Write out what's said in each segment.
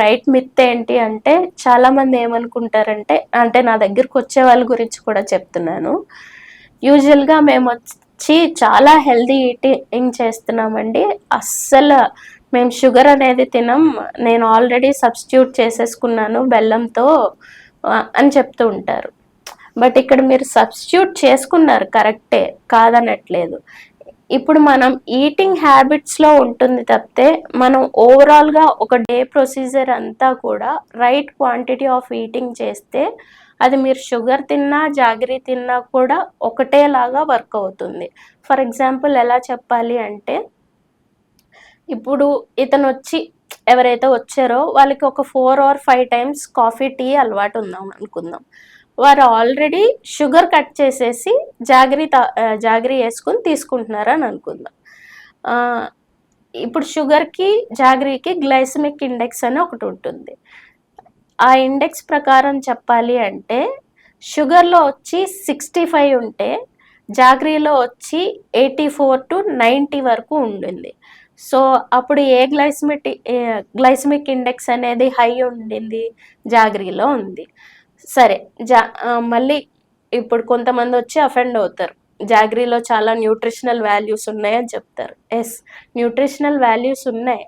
Right myth ఏంటి అంటే చాలా మంది ఏమనుకుంటారంటే, అంటే నా దగ్గరకు వచ్చే వాళ్ళ గురించి కూడా చెప్తున్నాను. యూజువల్‌గా మేమొచ్చి చాలా హెల్తీ ఈటింగ్ చేస్తున్నామండి. మేము షుగర్ అనేది తినం. నేను ఆల్రెడీ సబ్స్టిట్యూట్ చేసేసుకున్నాను బెల్లంతో అని చెప్తూ ఉంటారు. బట్ ఇక్కడ మీరు సబ్స్టిట్యూట్ చేసుకున్నారు కరెక్టే, కాదనట్లేదు. ఇప్పుడు మనం ఈటింగ్ హ్యాబిట్స్లో ఉంటుంది తప్పితే మనం ఓవరాల్గా ఒక డే ప్రొసీజర్ అంతా కూడా రైట్ క్వాంటిటీ ఆఫ్ ఈటింగ్ చేస్తే అది మీరు షుగర్ తిన్నా జాగరీ తిన్నా కూడా ఒకటేలాగా వర్క్ అవుతుంది. ఫర్ ఎగ్జాంపుల్ ఎలా చెప్పాలి అంటే, ఇప్పుడు ఇతను వచ్చి ఎవరైతే వచ్చారో వాళ్ళకి ఒక 4 or 5 టైమ్స్ కాఫీ టీ అలవాటు ఉందాం అనుకుందాం. వారు ఆల్రెడీ షుగర్ కట్ చేసేసి జాగరీ వేసుకుని తీసుకుంటున్నారు అని అనుకుందాం. ఇప్పుడు షుగర్కి జాగరీకి గ్లైసెమిక్ ఇండెక్స్ అని ఒకటి ఉంటుంది. ఆ ఇండెక్స్ ప్రకారం చెప్పాలి అంటే షుగర్లో వచ్చి 65 ఉంటే జాగరీలో వచ్చి 84 to 90 వరకు ఉండింది. సో అప్పుడు ఏ గ్లైసెమిక్ ఇండెక్స్ అనేది హై ఉండింది, జాగరీలో ఉంది. సరే, మళ్ళీ ఇప్పుడు కొంతమంది వచ్చి అఫెండ్ అవుతారు, జాగరీలో చాలా న్యూట్రిషనల్ వాల్యూస్ ఉన్నాయని చెప్తారు. ఎస్, న్యూట్రిషనల్ వాల్యూస్ ఉన్నాయి.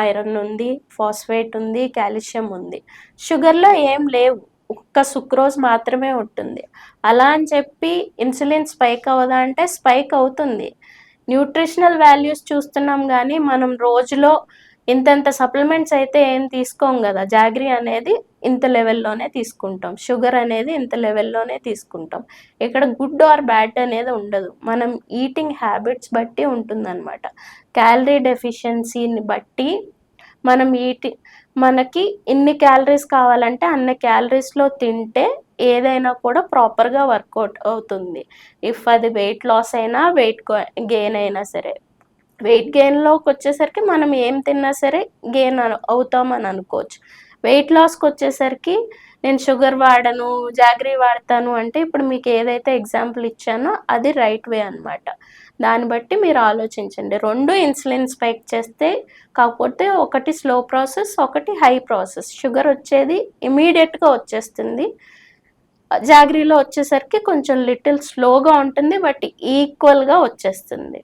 ఐరన్ ఉంది, ఫాస్ఫేట్ ఉంది, కాల్షియం ఉంది. షుగర్లో ఏం లేవు, ఒక్క సుక్రోజ్ మాత్రమే ఉంటుంది. అలా అని చెప్పి ఇన్సులిన్ స్పైక్ అవ్వదా అంటే స్పైక్ అవుతుంది. న్యూట్రిషనల్ వాల్యూస్ చూస్తున్నాం కానీ మనం రోజులో ఇంతంత సప్లిమెంట్స్ అయితే ఏం తీసుకోం కదా. జాగరీ అనేది ఇంత లెవెల్లోనే తీసుకుంటాం, షుగర్ అనేది ఇంత లెవెల్లోనే తీసుకుంటాం. ఇక్కడ గుడ్ ఆర్ బ్యాడ్ అనేది ఉండదు, మనం ఈటింగ్ హ్యాబిట్స్ బట్టి ఉంటుందన్నమాట. క్యాలరీ డెఫిషియన్సీని బట్టి మనకి ఇన్ని క్యాలరీస్ కావాలంటే అన్ని క్యాలరీస్లో తింటే ఏదైనా కూడా ప్రాపర్గా వర్కౌట్ అవుతుంది. ఇఫ్ అది వెయిట్ లాస్ అయినా వెయిట్ గెయిన్ అయినా సరే. వెయిట్ గెయిన్లోకి వచ్చేసరికి మనం ఏం తిన్నా సరే గెయిన్ అవుతామని అనుకోవచ్చు. వెయిట్ లాస్కి వచ్చేసరికి నేను షుగర్ వాడను, జాగరీ వాడతాను అంటే ఇప్పుడు మీకు ఏదైతే ఎగ్జాంపుల్ ఇచ్చానో అది రైట్ వే అనమాట. దాన్ని బట్టి మీరు ఆలోచించండి. రెండు ఇన్సులిన్ స్పైక్ చేస్తే, కాకపోతే ఒకటి స్లో ప్రాసెస్, ఒకటి హై ప్రాసెస్. షుగర్ వచ్చేది ఇమీడియట్గా వచ్చేస్తుంది, జాగరీలో వచ్చేసరికి కొంచెం లిటిల్ స్లోగా ఉంటుంది, బట్ ఈక్వల్గా వచ్చేస్తుంది.